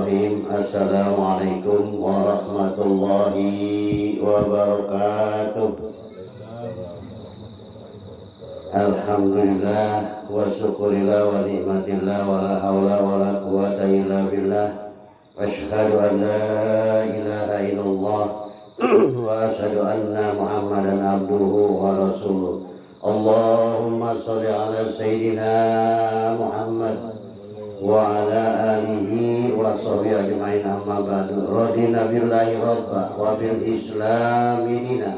Bismillahirrahmanirrahim. Assalamualaikum warahmatullahi wabarakatuh. Alhamdulillah wa syukurillah wa ni'matillah wa la hawla wa la quwata illa billah. Wa asyhadu an la ilaha illallah wa asyhadu anna Muhammadan abduhu wa rasuluh. Allahumma sholli ala sayyidina Muhammad wa ala alihi wa sahbihi ajma'in, amma ba'du. Radina billahi rabba wa bil islami dina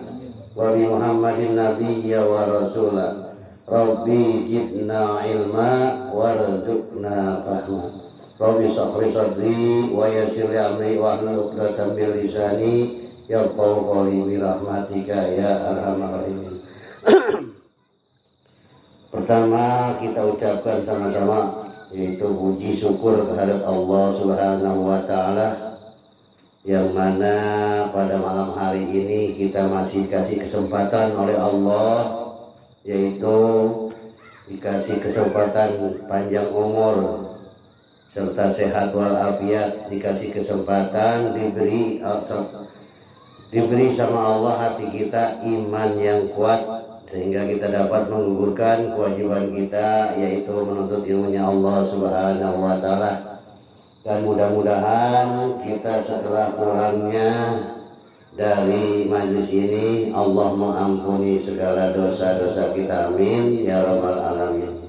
wa bi Muhammadin nabiyya wa rasula. Rabbi jibna ilma warzuqna fahma. Rabbi shrah sadri wa yassir li amri wa hlul 'uqdatam min lisani yafqahu qawli bi rahmatika ya arhamar rahimin. Pertama kita ucapkan sama-sama yaitu puji syukur kehadirat Allah Subhanahu wa taala, yang mana pada malam hari ini kita masih dikasih kesempatan oleh Allah, yaitu dikasih kesempatan panjang umur serta sehat walafiat, dikasih kesempatan diberi sama Allah hati kita iman yang kuat sehingga kita dapat menggugurkan kewajiban kita, yaitu menuntut ilmunya Allah Subhanahu wa taala. Dan mudah-mudahan kita setelah pulangnya dari majelis ini Allah mengampuni segala dosa-dosa kita, amin ya rabbal alamin.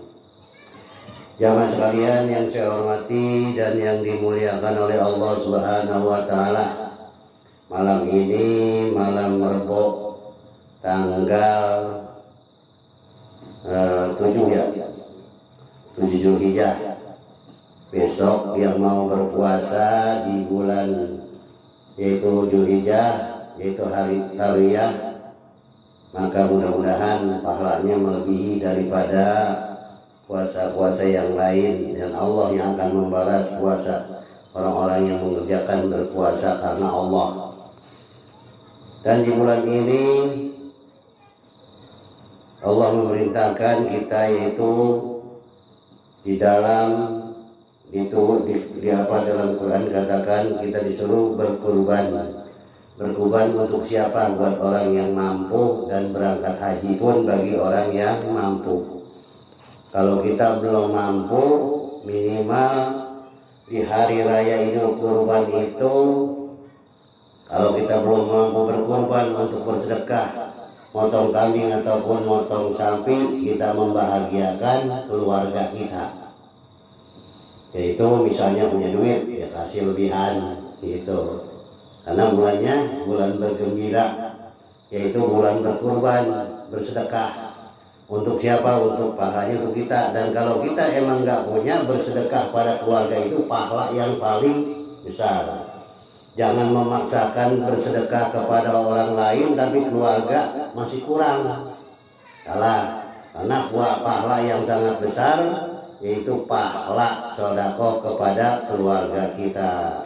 Jamaah sekalian yang saya hormati dan yang dimuliakan oleh Allah Subhanahu wa taala, malam ini malam Rebo tanggal 7 Zulhijjah. Besok yang mau berpuasa di bulan yaitu Zulhijjah, yaitu hari Tarwiyah, maka mudah-mudahan pahalanya melebihi daripada puasa-puasa yang lain, dan Allah yang akan membalas puasa orang-orang yang mengerjakan berpuasa karena Allah. Dan di bulan ini Allah memerintahkan kita yaitu di dalam dalam Quran katakan kita disuruh berkurban. Berkurban untuk siapa? Buat orang yang mampu, dan berangkat haji pun bagi orang yang mampu. Kalau kita belum mampu, minimal di hari raya Idul Kurban itu, kalau kita belum mampu berkurban untuk bersedekah, motong kambing ataupun motong sapi, kita membahagiakan keluarga kita. Yaitu misalnya punya duit, ya kasih lebihan gitu. Karena bulannya bulan bergembira, yaitu bulan berkurban, bersedekah. Untuk siapa? Untuk pahalanya untuk kita. Dan kalau kita emang nggak punya, bersedekah pada keluarga itu pahala yang paling besar. Jangan memaksakan bersedekah kepada orang lain tapi keluarga masih kurang. Salah. Karena pahala yang sangat besar yaitu pahala sedekah kepada keluarga kita.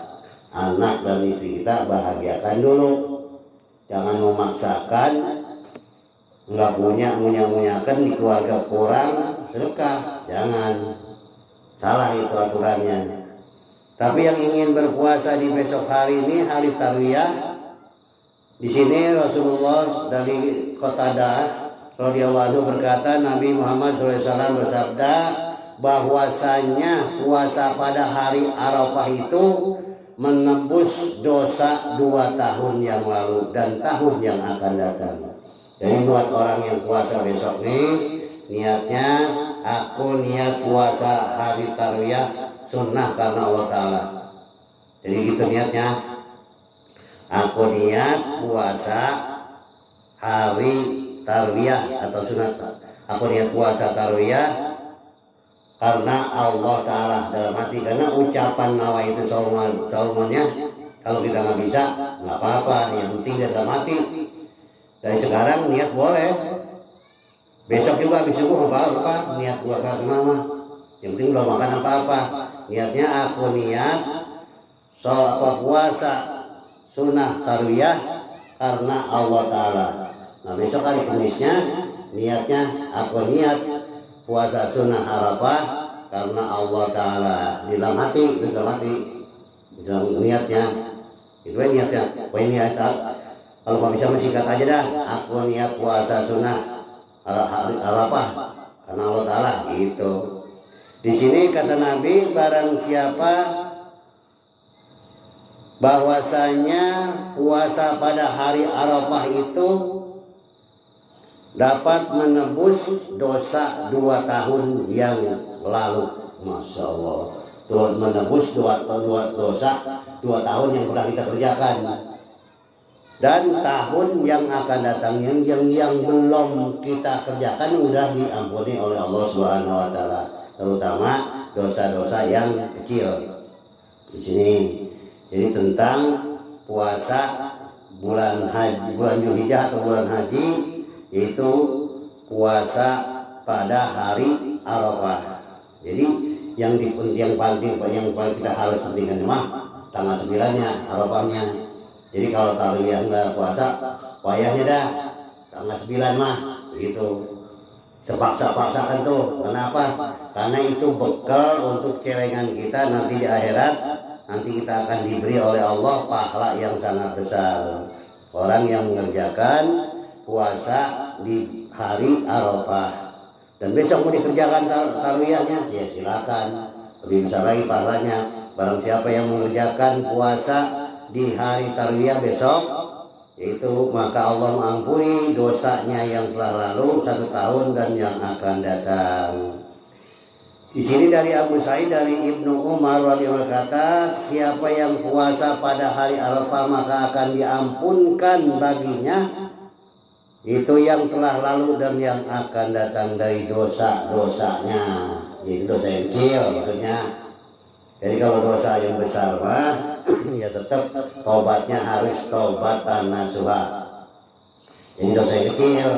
Anak dan istri kita bahagiakan dulu. Jangan memaksakan, nggak punya, munyakan di keluarga kurang sedekah. Jangan. Salah itu aturannya. Tapi yang ingin berpuasa di besok hari ini, hari Tarwiyah, di sini Rasulullah dari Qatadah radhiyallahu anhu berkata, Nabi Muhammad SAW bersabda bahwasanya puasa pada hari Arafah itu menebus dosa 2 tahun yang lalu dan tahun yang akan datang. Jadi buat orang yang puasa besok nih, niatnya aku niat puasa hari Tarwiyah sunnah karena Allah Ta'ala. Jadi gitu niatnya, aku niat puasa hari Tarwiyah atau sunat. Aku niat puasa Tarwiyah karena Allah Ta'ala dalam hati. Karena ucapan nawa itu saumannya, kalau kita nggak bisa nggak apa-apa, yang penting dalam hati. Dari sekarang niat boleh, besok juga habis subuh apa-apa niat puasa semua, yang penting belum makan apa-apa. Niatnya aku niat puasa sunnah Tarwiyah karena Allah Ta'ala. Nah besok hari Kamisnya niatnya aku niat puasa sunnah Arafah karena Allah Ta'ala. Di dalam hati bilang niatnya itu niatnya. Poin niat kalau nggak bisa singkat aja dah, aku niat puasa sunnah Arafah karena Allah Ta'ala gitu. Di sini kata Nabi, barang siapa bahwasanya puasa pada hari Arafah itu dapat menebus dosa 2 tahun yang lalu. Masya Allah, menebus dosa 2 tahun yang pernah kita kerjakan dan tahun yang akan datang yang belum kita kerjakan udah diampuni oleh Allah Subhanahu wa Ta'ala, terutama dosa-dosa yang kecil. Di sini jadi tentang puasa bulan haji, bulan Dzulhijjah atau bulan haji, yaitu puasa pada hari Arafah. Jadi yang paling kita harus pentingkan mah tanggal 9-nya Arafahnya. Jadi kalau tarwiyah enggak puasa, wayahnya dah tanggal 9 mah gitu. Terpaksa-paksakan tuh. Kenapa? Karena itu bekal untuk celengan kita nanti di akhirat. Nanti kita akan diberi oleh Allah pahala yang sangat besar. Orang yang mengerjakan puasa di hari Arafah. Dan besok mau dikerjakan tarwiyahnya, ya silakan. Lebih besar lagi pahalanya. Barang siapa yang mengerjakan puasa di hari tarwiyah besok, yaitu maka Allah mengampuni dosanya yang telah lalu 1 tahun dan yang akan datang. Di sini dari Abu Sa'id dari Ibnu Umar radhiyallahu kata, siapa yang puasa pada hari Arafah maka akan diampunkan baginya itu yang telah lalu dan yang akan datang dari dosa-dosanya. Yaitu dosa yang kecil maksudnya. Jadi kalau dosa yang besar mah ya tetap tobatnya harus tobatan nasuha. Jadi dosa yang kecil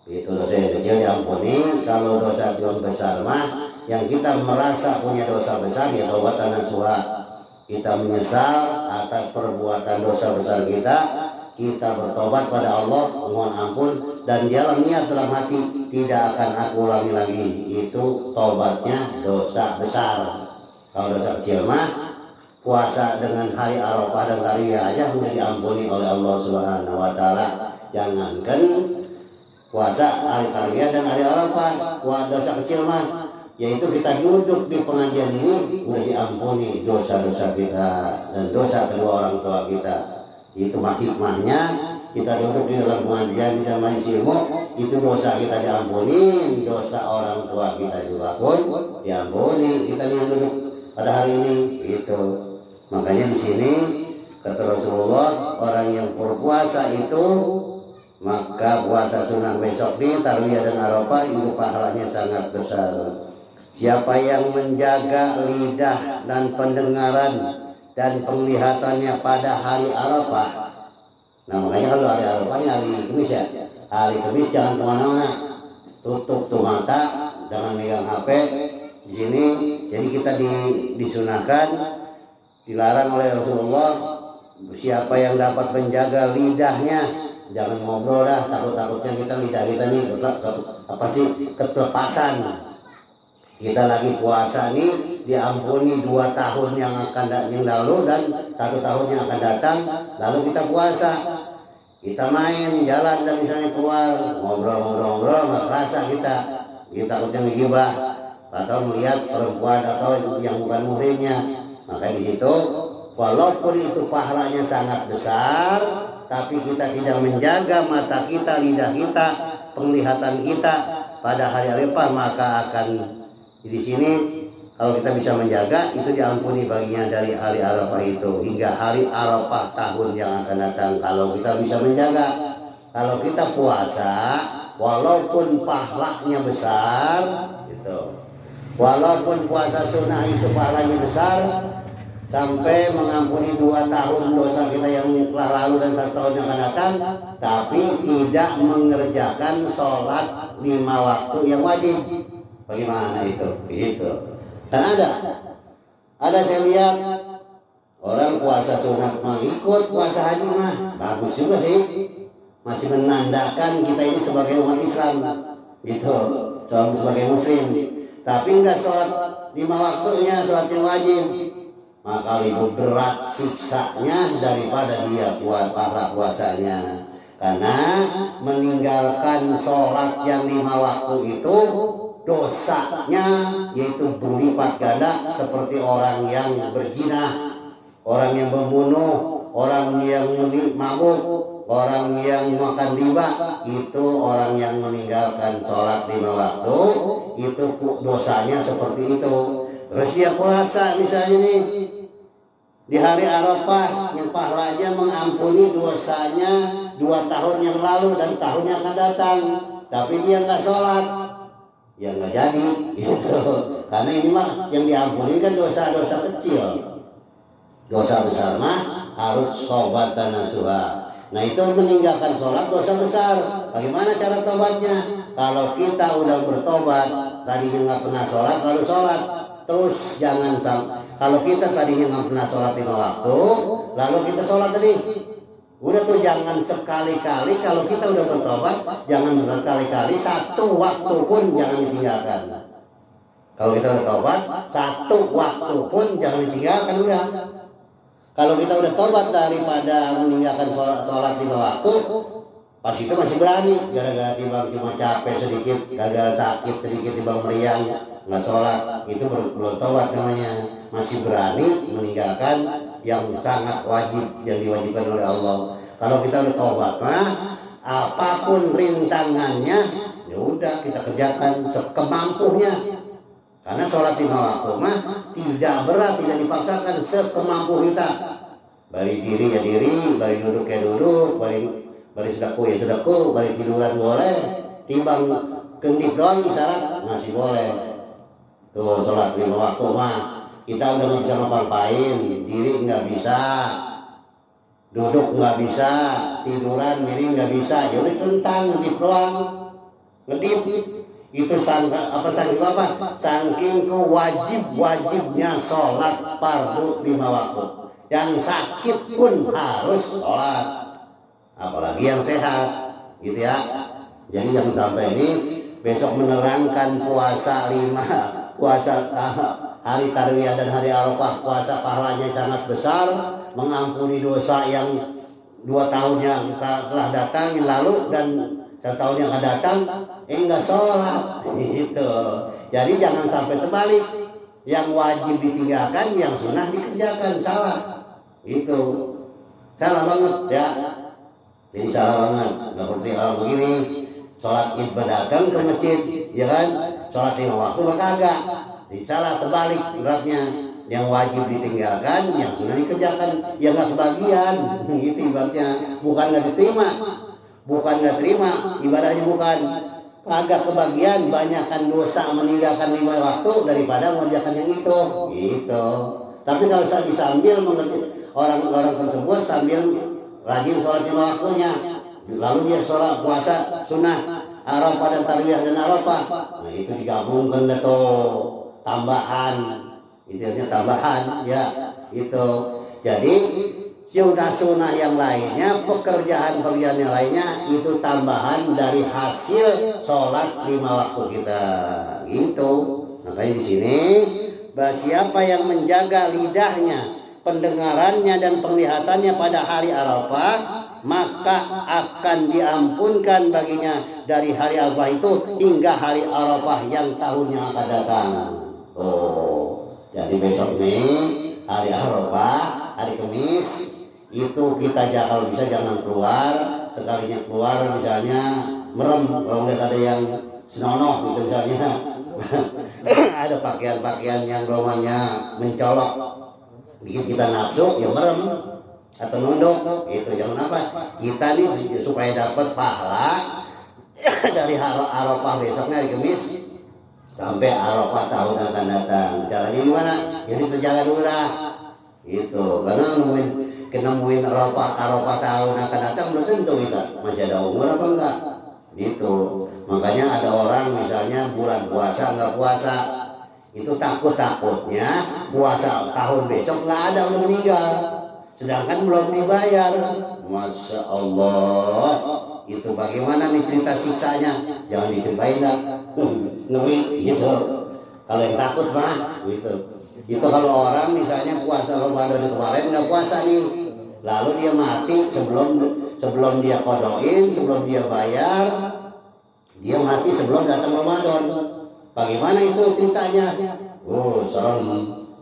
itu dosa yang kecil diampuni. Kalau dosa yang besar mah yang kita merasa punya dosa besar ya tobatan nasuha. Kita menyesal atas perbuatan dosa besar kita bertobat pada Allah, mohon ampun, dan dalam niat dalam hati tidak akan aku ulangi lagi. Itu tobatnya dosa besar. Kalau dosa kecil mah puasa dengan hari Arafah dan tarwiyah aja sudah diampuni oleh Allah Subhanahu wa Ta'ala. Jangankan puasa hari tarwiyah dan hari Arafah, dosa kecil mah yaitu kita duduk di pengajian ini sudah diampuni dosa-dosa kita dan dosa kedua orang tua kita. Itu hikmahnya kita duduk di dalam pengajian, kita majelis ilmu, itu dosa kita diampuni, dosa orang tua kita juga pun diampuni. Kita yang duduk pada hari ini itu. Makanya di sini kata Rasulullah, orang yang berpuasa itu maka puasa sunnah besok di tarwiyah dan Arafah itu pahalanya sangat besar. Siapa yang menjaga lidah dan pendengaran dan penglihatannya pada hari Arafah. Nah makanya kalau hari Arafah ini hari Kamis ya. Hari Kamis jangan kemana-mana. Tutup tuh mata, jangan megang HP. Di sini jadi kita disunahkan, dilarang oleh Rasulullah. Siapa yang dapat menjaga lidahnya, jangan ngobrol dah. Takut-takutnya lidah kita nih ketelepasan. Kita lagi puasa nih diampuni 2 tahun yang lalu dan 1 tahun yang akan datang. Lalu kita puasa, kita main jalan dan misalnya keluar ngobrol nggak kerasa kita takutnya ngegibah atau melihat perempuan atau yang bukan muhrimnya. Maka di situ walaupun itu pahalanya sangat besar, tapi kita tidak menjaga mata kita, lidah kita, penglihatan kita pada hari Arafah, maka akan di sini kalau kita bisa menjaga itu diampuni baginya dari hari Arafah itu hingga hari Arafah tahun yang akan datang. Kalau kita bisa menjaga, kalau kita puasa walaupun pahalanya besar gitu, walaupun puasa sunnah itu pahalanya besar sampai mengampuni 2 tahun dosa kita yang telah lalu dan 1 tahun yang akan datang, tapi tidak mengerjakan sholat 5 waktu yang wajib. Bagaimana itu? Gitu. Kan ada saya lihat orang puasa sunat mengikut puasa haji mah bagus juga sih, masih menandakan kita ini sebagai umat Islam gitu, sebagai muslim. Tapi enggak sholat 5 waktunya, sholat yang wajib. maka lebih berat siksanya daripada dia buat pahala puasanya. Karena meninggalkan sholat yang 5 waktu itu dosanya yaitu berlipat ganda seperti orang yang berzina, orang yang membunuh, orang yang mabuk, orang yang makan riba. Itu orang yang meninggalkan sholat 5 waktu itu dosanya seperti itu. Terus dia puasa misalnya nih di hari Arafah yang pahalanya mengampuni dosanya 2 tahun yang lalu dan tahun yang akan datang, tapi dia nggak sholat, ya nggak jadi gitu. Karena ini mah yang diampuni kan dosa-dosa kecil, dosa besar mah harus taubat nasuha. Nah itu meninggalkan sholat dosa besar. Bagaimana cara tobatnya? Kalau kita udah bertobat, tadinya nggak pernah sholat lalu sholat, terus jangan sampai. Kalau kita tadinya nggak pernah sholat 5 waktu, lalu kita sholat tadi, udah tuh jangan sekali-kali. Kalau kita udah bertobat, jangan berkali-kali, 1 waktu pun jangan ditinggalkan. Kalau kita bertobat, 1 waktu pun jangan ditinggalkan udah. Kalau kita udah tobat daripada meninggalkan sholat 5 waktu, pas itu masih berani, gara-gara timbang cuma capek sedikit, gara-gara sakit sedikit timbang meriang, nggak sholat, itu belum tobat namanya. Masih berani meninggalkan yang sangat wajib, yang diwajibkan oleh Allah. Kalau kita udah tobat mah, apapun rintangannya, ya udah kita kerjakan sekemampunya. Karena sholat 5 waktu mah tidak berat, tidak dipaksakan, sekemampu kita. Bari diri ya diri, bari duduk ya duduk, bari sedaku ya sedaku, bari tiduran boleh, timbang kendip doang isyarat masih boleh. Tuh sholat 5 waktu mah kita udah nggak bisa ngapa-ngapain, diri nggak bisa, duduk nggak bisa, tiduran miring nggak bisa, ya udah centang ngedip doang, ngedip. Itu saking wajibnya sholat fardu 5 waktu. Yang sakit pun harus sholat, apalagi yang sehat, gitu ya. Jadi jangan sampai ini besok menerangkan puasa 5, puasa hari Tarwiyah dan hari Arafah, puasa pahalanya sangat besar, mengampuni dosa yang 2 tahun yang telah datang yang lalu dan 1 tahun yang akan datang, enggak sholat gitu. Jadi jangan sampai terbalik, yang wajib ditinggalkan, yang sunnah dikerjakan, salah itu, salah banget ya. Jadi salah banget, nggak seperti orang begini sholat id datang ke masjid, ya kan, sholat 5 waktu maka agak. Jadi salah, terbalik beratnya, yang wajib ditinggalkan, yang sunnah dikerjakan, yang nggak kebagian gitu ibaratnya. Bukan nggak diterima, bukan nggak terima ibadahnya, bukan kagak kebagian, banyakkan dosa meninggalkan 5 waktu daripada mengerjakan yang itu gitu. Tapi kalau saya disambil mengerti orang-orang tersebut sambil rajin sholat 5 waktunya, lalu dia sholat puasa sunnah Arafah dan Tarwiyah dan Arafah, nah itu digabungkan tuh tambahan, itu artinya tambahan ya itu. Jadi sunnah-sunnah yang lainnya, pekerjaan-pekerjaan yang lainnya itu tambahan dari hasil sholat 5 waktu kita gitu. Makanya di sini, siapa yang menjaga lidahnya, pendengarannya dan penglihatannya pada hari Arafah, maka akan diampunkan baginya dari hari Arafah itu hingga hari Arafah yang tahun yang akan datang. Jadi besok nih hari Arafah, hari Kamis, itu kita kalau bisa jangan keluar. Sekalinya keluar misalnya merem, kalau lihat ada yang senonoh gitu misalnya ada pakaian-pakaian yang romanya mencolok, bikin kita nafsu, ya merem atau nunduk gitu. Jangan apa, kita nih supaya dapat pahala dari Arafah besoknya hari Kamis sampai Arafah tahun akan datang. Caranya gimana? Jadi terjaga dulu lah gitu. Karena nemuin Arafah tahun akan datang belum tentu kita masih ada umur apa enggak gitu. Makanya ada orang misalnya bulan puasa nggak puasa, itu takutnya puasa tahun besok nggak ada, udah meninggal, sedangkan belum dibayar. Masya Allah, itu bagaimana nih cerita siksanya? Jangan diceritain dah, ngeri gitu. Kalau yang takut mah gitu. Itu kalau orang misalnya puasa Ramadan kemarin nggak puasa nih, lalu dia mati sebelum dia kodoin, sebelum dia bayar, dia mati sebelum datang Ramadan. Bagaimana itu ceritanya? Oh, serem.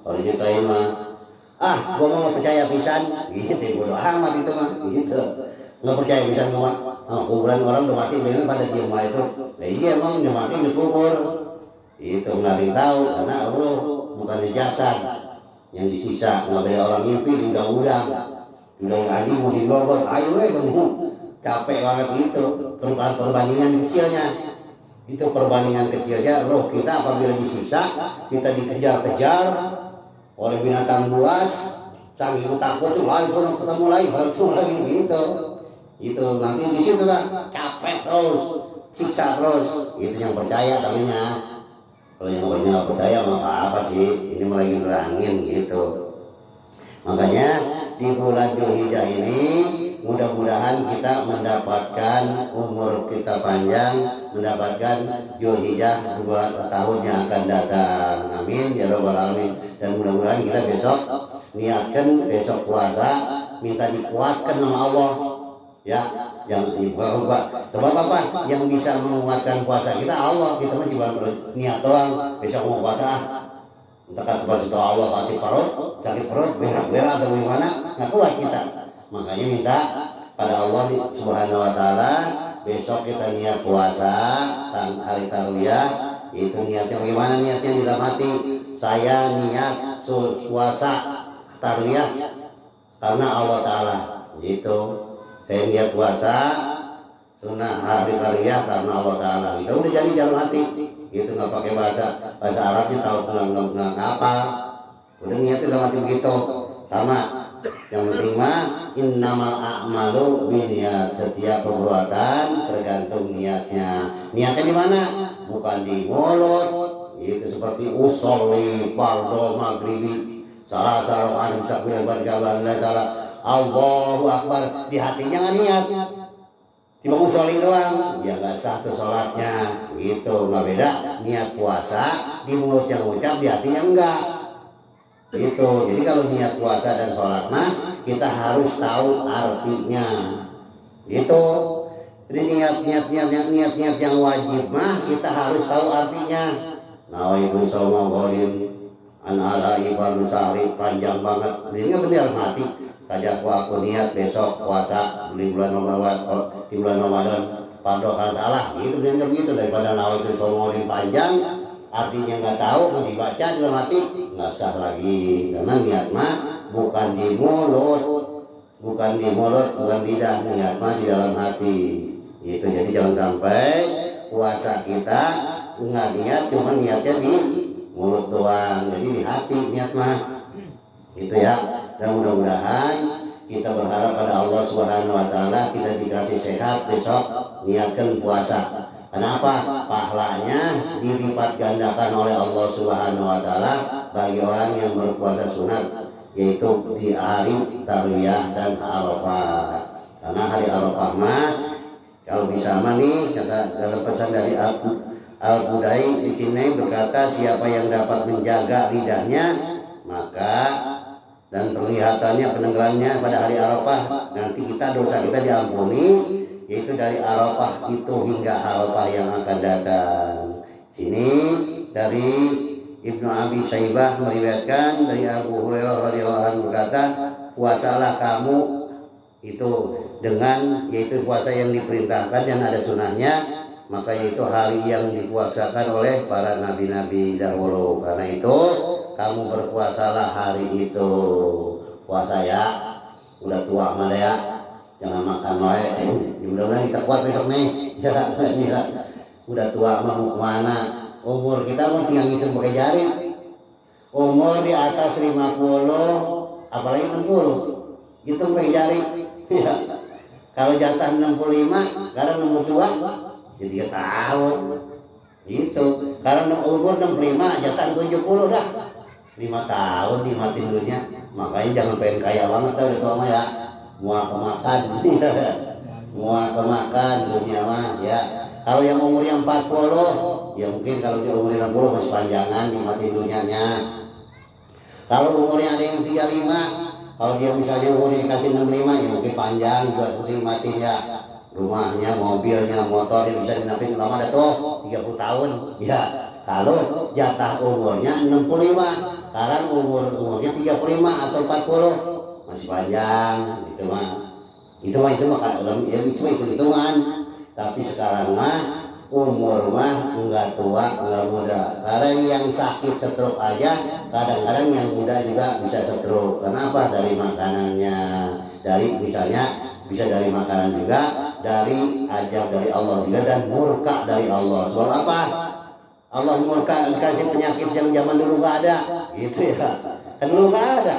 Kalau ceritain mah, gua mau nggak percaya pisan, gitu, bodoh amat itu mah, gitu. Nggak percaya pisan gua, kuburan orang udah mati, bener pada diem mah itu. Nah, iya emang udah mati dikubur, itu nggak ada yang tahu, karena Allah bukan di jasad yang disisa, nggak beda orang ngimpi di udang-udang, udah ngaji mau dilogot, ayo kamu, capek banget itu, perbandingan kecilnya. Itu perbandingan kecilnya roh kita apabila disisa, kita dikejar-kejar oleh binatang buas, saking takut tuh lari ketemu lagi gitu. Itu nanti di situ lah capek terus, siksa terus. Itu yang percaya kalinya. Kalau yang nggak percaya mah apa sih? Ini lagi nerangin gitu. Makanya di bulan Dzulhijjah ini mudah-mudahan kita mendapatkan umur kita panjang, mendapatkan Dzulhijjah tahun yang akan datang. Amin ya rabbal alamin. Dan mudah-mudahan kita besok niatkan besok puasa, minta dikuatkan sama Allah. Ya, yang dibuka. Sebab apa? Yang bisa menguatkan puasa kita Allah. Kita mah cuma niat doang. Besok mau puasa, entah kepada Allah kasih perut, sakit perut, berak-berak atau gimana, nggak kuat kita. Makanya minta pada Allah Subhanahu Wa Taala besok kita niat puasa hari Tarwiyah. Itu niatnya bagaimana? Niatnya di dalam hati. Saya niat puasa Tarwiyah karena Allah Taala. Gitu. Saya niat puasa sunnah hari Tarwiyah karena Allah Taala. Itu udah jadi dalam hati. Gitu, nggak pakai bahasa Arabnya, tahu nggak apa. Udah niatnya dalam hati begitu. Sama. Yang penting mah innamal a'malu binniyat. Setiap perbuatan tergantung niatnya. Niatnya di mana? Bukan di mulut. Itu seperti usolli fardhu maghribi salah sarokan takbir barkallah taala Allahu Akbar, di hatinya nggak niat, cuma usolli doang, ya nggak sah tuh sholatnya. Gitu, nggak beda niat puasa di mulut yang ucap, di hatinya enggak. Gitu. Jadi kalau niat puasa dan sholat mah kita harus tahu artinya. Gitu. Jadi niat yang wajib mah kita harus tahu artinya. Nawaitu shauma ghadin an ala ibadu sahri, panjang banget. Ini benar mati. Kajaku aku niat besok puasa di bulan Ramadan padokan Allah. Gitu benar begitu, daripada nawaitu shauma ghadin panjang artinya nggak tahu, nggak dibaca dalam hati, nggak sah lagi. Karena niat mah bukan di mulut, bukan lidah, niat mah di dalam hati. Itu jadi jangan sampai puasa kita nggak niat, cuma niatnya di mulut doang, jadi di hati niat mah. Itu ya. Dan mudah-mudahan kita berharap pada Allah Subhanahu Wa Taala kita dikasih sehat besok niatkan puasa. Kenapa? Pahalanya dilipat gandakan oleh Allah Subhanahu Wa Taala bagi orang yang berpuasa sunat, yaitu di hari Tarwiyah dan Arafah. Karena hari Arafah mah kalau bisa mah nih, kata dalam pesan dari Al-Qudai di sini berkata, siapa yang dapat menjaga lidahnya maka dan penglihatannya, pendengarannya pada hari Arafah, nanti dosa kita diampuni, yaitu dari Arafah itu hingga Arafah yang akan datang. Sini dari Ibnu Abi Syaibah meriwayatkan dari Abu Hurairah radhiyallahu anhu berkata, puasalah kamu itu dengan, yaitu puasa yang diperintahkan dan ada sunahnya, maka yaitu hari yang dipuasakan oleh para nabi-nabi dahulu. Karena itu kamu berpuasalah hari itu. Puasa ya, udah tua mah ya, jangan makan wae. Mudah-mudahan kita kuat besok nih. Ya. Udah tua mah mau kemana? Umur kita mau tinggal ngitung pakai jari. Umur di atas 50, apalagi 60, hitung pakai jari. Ya. Kalau jatah 65, sekarang 62, jadi 3 tahun. Gitu. Karena umur 65, jatah 70 dah. 5 tahun dimatiin dunia. Makanya jangan pengen kaya banget tau itu mah ya. Muak kemakan. Muak kemakan dunia mah ya. Kalau yang umurnya 40, ya mungkin kalau dia umur 60 masih panjangan dimatiin dunianya. Kalau umurnya ada yang 35, kalau dia misalnya umurnya dikasih 65, ya mungkin panjang juga nikmatin ya. Rumahnya, mobilnya, motornya bisa dinapin lama ada tuh 30 tahun. Ya, kalau jatah umurnya 65, sekarang umurnya 35 atau 40, masih panjang gitu mah. Itu mah itu hitungan. Tapi sekarang mah umur mah enggak tua, enggak muda. Karena yang sakit stroke aja, kadang-kadang yang muda juga bisa stroke. Kenapa? Dari makanannya, dari misalnya bisa dari makanan juga, dari ajab dari Allah juga, dan murka dari Allah. Soal apa? Allah murka dikasih penyakit yang zaman dulu gak ada, gitu ya. Kan dulu gak ada.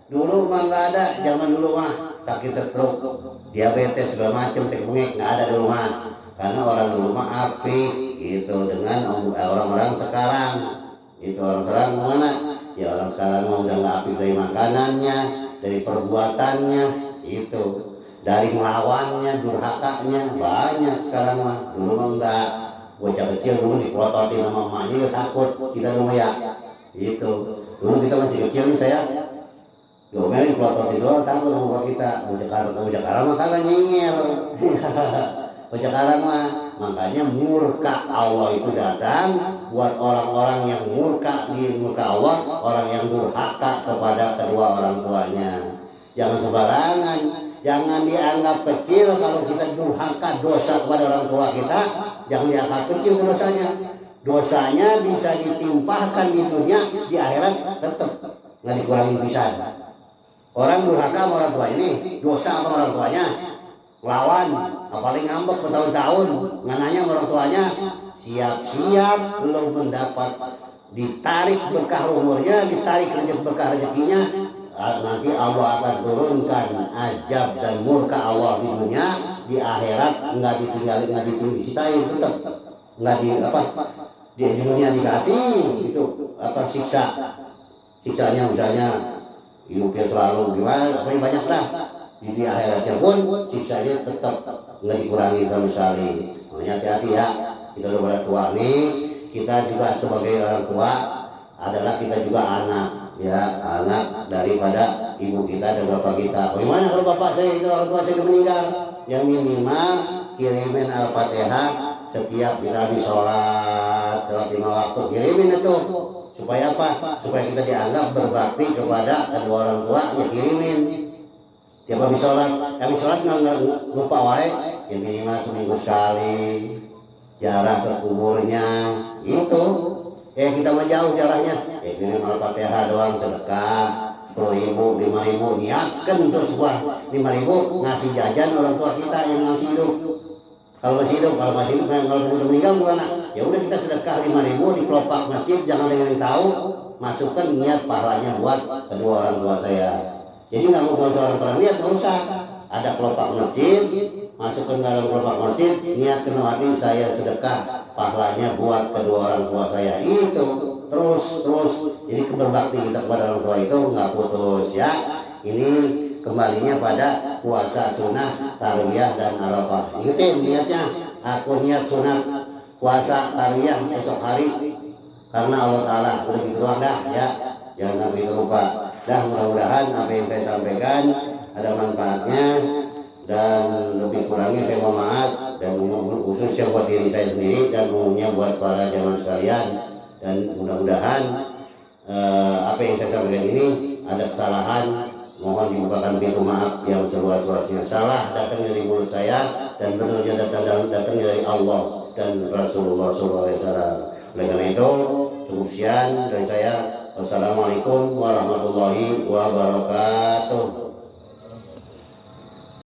Dulu mah gak ada, zaman dulu mah sakit stroke, diabetes segala macam, teknik nggak ada dulu mah. Karena orang dulu mah apik gitu dengan orang-orang sekarang. Itu orang sekarang mana? Ya orang sekarang mah udah nggak apik dari makanannya, dari perbuatannya, itu dari melawannya, durhakanya banyak sekarang mah. Dulu mah enggak. Bocah kecil dulu diprototin sama emaknya, takut kita dulu ya. Itu dulu kita masih kecil nih saya. Domelin prototin doang takut sama kita. Bocah karang mah kagak nyengir. Bocah karang mah makanya murka Allah itu datang buat orang-orang yang murka di muka Allah, orang yang durhaka kepada kedua orang tuanya. Jangan sembarangan, jangan dianggap kecil kalau kita durhaka dosa kepada orang tua kita. Jangan dianggap kecil dosanya. Dosanya bisa ditimpahkan di dunia, di akhirat tetap nggak dikurangi pisan. Orang durhaka sama orang tua ini, dosa sama orang tuanya, lawan, apalagi ngambek bertahun-tahun, ngananya sama orang tuanya, siap-siap lo mendapat ditarik berkah umurnya, ditarik berkah rezekinya. Nanti Allah akan turunkan ajab dan murka Allah di dunia, di akhirat nggak ditinggalin, nggak disisain, tetap nggak di dunia dikasih itu siksanya misalnya hidupnya selalu gimana, apa banyak dah. Di akhiratnya pun siksanya tetap nggak dikurangi sama sekali. Makanya hati-hati ya, kita udah tua nih, kita juga sebagai orang tua adalah kita juga anak, ya anak daripada ibu kita dan bapak kita. Bagaimana kalau bapak saya itu orang tua saya meninggal? Yang minimal kirimin Al-Fatihah setiap kita habis sholat 5 waktu, kirimin itu. Supaya apa? Supaya kita dianggap berbakti kepada kedua orang tua, ya kirimin. Tiap habis sholat nggak lupa wae, ya minimal seminggu sekali jarah ke kuburnya, itu. Kita mah jauh jarahnya, kirim Al-Fatihah doang, sedekah 10.000, 5.000, niatkan tuh sebuah 5.000 ngasih jajan orang tua kita yang masih hidup. Kalau masih hidup kalau udah meninggal gimana? Ya udah kita sedekah 5.000 di kelopak masjid, jangan ada yang tahu, masukkan niat pahalanya buat kedua orang tua saya. Jadi nggak usah orang pernah lihat, nggak usah. Ada kelopak masjid, masukkan dalam kelopak masjid, niat kena hati saya sedekah, pahalanya buat kedua orang tua saya. Itu terus. Jadi berbakti kita kepada orang tua itu nggak putus ya. Ini kembalinya pada puasa sunnah, tarwiyah dan arafah. Ingetin niatnya, aku niat sunat puasa tarwiyah esok hari karena Allah Ta'ala. Udah gitu doang dah ya, jangan sampai lupa. Dan mudah-mudahan apa yang saya sampaikan ada manfaatnya, dan lebih kurangnya saya mohon maaf, dan khususnya buat diri saya sendiri dan umumnya buat para jamaah sekalian. Dan mudah-mudahan apa yang saya sampaikan ini ada kesalahan, mohon dibukakan pintu maaf yang seluas-luasnya. Salah datang dari mulut saya dan benarnya datang dari Allah dan Rasulullah SAW. Oleh karena itu cukup sekian dari saya. Wassalamualaikum warahmatullahi wabarakatuh.